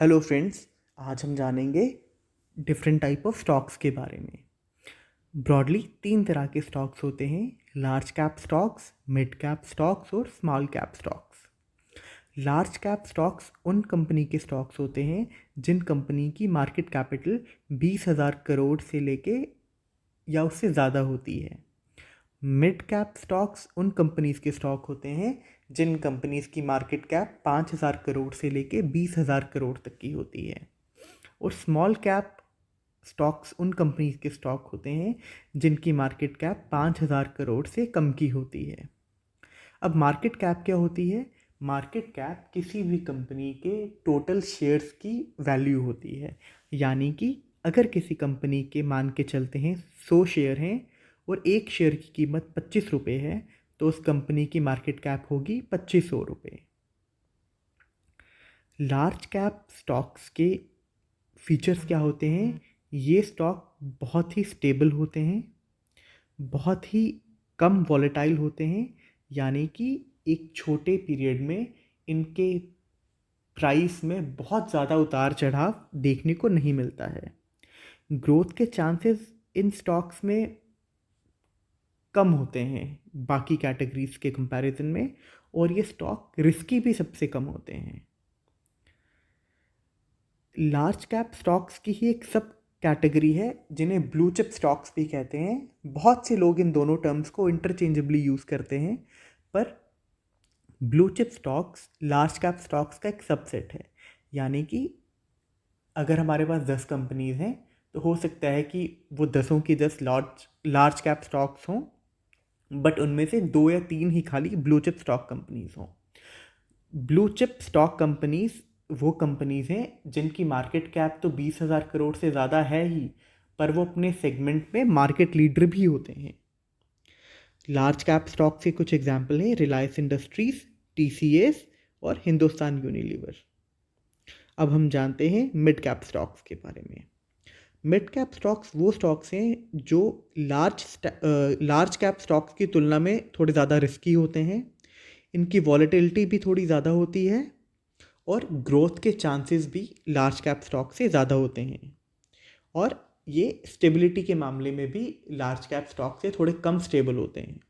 Hello friends, आज हम जानेंगे डिफरेंट टाइप ऑफ स्टॉक्स के बारे में। ब्रॉडली 3 तरह के स्टॉक्स होते हैं: large cap stocks, mid cap stocks और small cap stocks. Large cap stocks उन कंपनी के स्टॉक्स होते हैं जिन कंपनी की मार्केट कैपिटल 20,000 करोड़ से लेके या उससे ज़्यादा होती है। मिड कैप स्टॉक्स उन कंपनीज के स्टॉक होते हैं जिन कंपनीज की मार्केट कैप 5,000 करोड़ से लेके 20,000 करोड़ तक की होती है। और स्मॉल कैप स्टॉक्स उन कंपनीज के स्टॉक होते हैं जिनकी मार्केट कैप 5,000 करोड़ से कम की होती है। अब मार्केट कैप क्या होती है? मार्केट कैप किसी भी कंपनी के टोटल शेयर्स की वैल्यू होती है। यानी कि अगर किसी कंपनी के मान के चलते हैं 100 शेयर हैं और एक शेयर की कीमत 25 रुपये है, तो उस कंपनी की मार्केट कैप होगी 2500 रुपये। लार्ज कैप स्टॉक्स के फीचर्स क्या होते हैं? ये स्टॉक बहुत ही स्टेबल होते हैं, बहुत ही कम वॉलेटाइल होते हैं, यानी कि एक छोटे पीरियड में इनके प्राइस में बहुत ज़्यादा उतार चढ़ाव देखने को नहीं मिलता है। ग्रोथ के चांसेस इन स्टॉक्स में कम होते हैं बाकी कैटेगरीज के कंपैरिजन में, और ये स्टॉक रिस्की भी सबसे कम होते हैं। लार्ज कैप स्टॉक्स की ही एक सब कैटेगरी है जिन्हें ब्लू चिप स्टॉक्स भी कहते हैं। बहुत से लोग इन दोनों टर्म्स को इंटरचेंजेबली यूज़ करते हैं, पर blue chip stocks large cap stocks का एक सबसेट है। यानी कि अगर हमारे पास 10 कंपनीज हैं तो हो सकता है कि वो 10 की 10 लार्ज कैप स्टॉक्स हों, बट उनमें से 2 या 3 ही खाली ब्लू चिप स्टॉक कंपनीज हों। ब्लू चिप स्टॉक कंपनीज वो कंपनीज हैं जिनकी मार्केट कैप तो 20,000 करोड़ से ज़्यादा है ही, पर वो अपने सेगमेंट में मार्केट लीडर भी होते हैं। लार्ज कैप स्टॉक के कुछ एग्जाम्पल हैं: रिलायंस इंडस्ट्रीज, TCS और हिंदुस्तान यूनिलीवर। अब हम जानते हैं मिड कैप स्टॉक्स के बारे में। मिड कैप स्टॉक्स वो स्टॉक्स हैं जो लार्ज कैप स्टॉक्स की तुलना में थोड़े ज़्यादा रिस्की होते हैं, इनकी वॉलेटिलिटी भी थोड़ी ज़्यादा होती है और ग्रोथ के चांसेस भी लार्ज कैप स्टॉक से ज़्यादा होते हैं, और ये स्टेबिलिटी के मामले में भी लार्ज कैप स्टॉक से थोड़े कम स्टेबल होते हैं।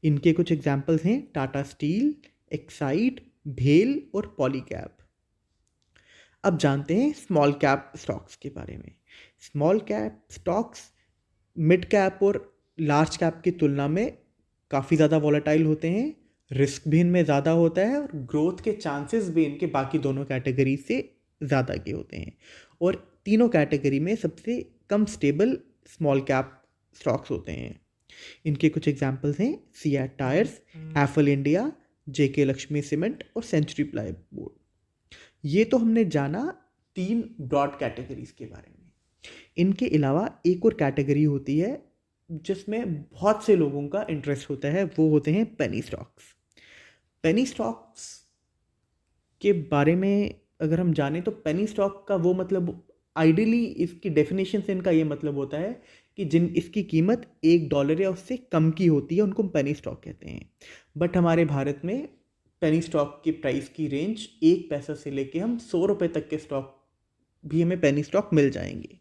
इनके कुछ एग्जांपल्स हैं: टाटा स्टील, एक्साइड, भेल और पॉलीकैब। अब जानते हैं स्मॉल कैप स्टॉक्स के बारे में। Small cap stocks mid cap और लार्ज कैप की तुलना में काफ़ी ज़्यादा वॉलेटाइल होते हैं, रिस्क भी इनमें ज़्यादा होता है और ग्रोथ के चांसेस भी इनके बाकी दोनों कैटेगरी से ज़्यादा के होते हैं। और तीनों कैटेगरी में सबसे कम स्टेबल स्मॉल कैप स्टॉक्स होते हैं। इनके कुछ एग्जांपल्स हैं: सियाट टायर्स, एफल इंडिया, जेके लक्ष्मी सीमेंट और सेंचुरी प्लाईवुड। ये तो हमने जाना 3 ब्रॉड कैटेगरीज के बारे में। इनके अलावा एक और कैटेगरी होती है जिसमें बहुत से लोगों का इंटरेस्ट होता है, वो होते हैं पेनी स्टॉक्स। पेनी स्टॉक्स के बारे में अगर हम जानें तो पेनी स्टॉक का वो मतलब, आइडियली इसकी डेफिनेशन से इनका ये मतलब होता है कि जिन इसकी कीमत $1 या उससे कम की होती है उनको पेनी स्टॉक कहते हैं। बट हमारे भारत में पेनी स्टॉक की प्राइस की रेंज 1 पैसा से लेके हम 100 रुपये तक के स्टॉक भी हमें पेनी स्टॉक मिल जाएंगे।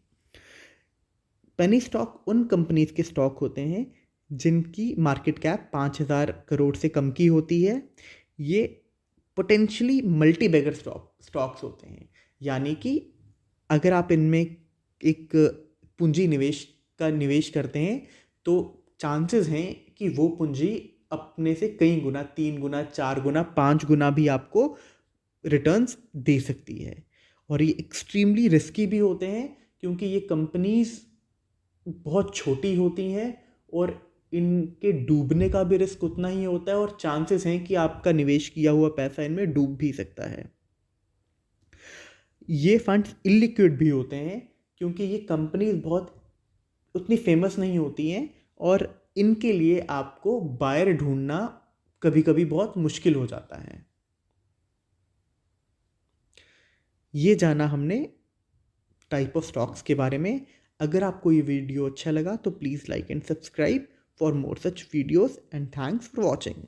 पेनी स्टॉक उन कंपनीज के स्टॉक होते हैं जिनकी मार्केट कैप 5,000 करोड़ से कम की होती है। ये पोटेंशियली मल्टी बैगर स्टॉक्स होते हैं, यानी कि अगर आप इनमें एक पूंजी निवेश करते हैं तो चांसेस हैं कि वो पूंजी अपने से कई गुना, 3 गुना, 4 गुना, 5 गुना भी आपको रिटर्न्स दे सकती है। और ये एक्सट्रीमली रिस्की भी होते हैं क्योंकि ये कंपनीज बहुत छोटी होती हैं और इनके डूबने का भी रिस्क उतना ही होता है, और चांसेस हैं कि आपका निवेश किया हुआ पैसा इनमें डूब भी सकता है। ये फंड्स इलिक्विड भी होते हैं क्योंकि ये कंपनीज बहुत उतनी फेमस नहीं होती हैं और इनके लिए आपको बायर ढूंढना कभी कभी बहुत मुश्किल हो जाता है। ये जाना हमने टाइप ऑफ स्टॉक्स के बारे में। अगर आपको ये वीडियो अच्छा लगा तो please like and subscribe for more such videos, and thanks for watching.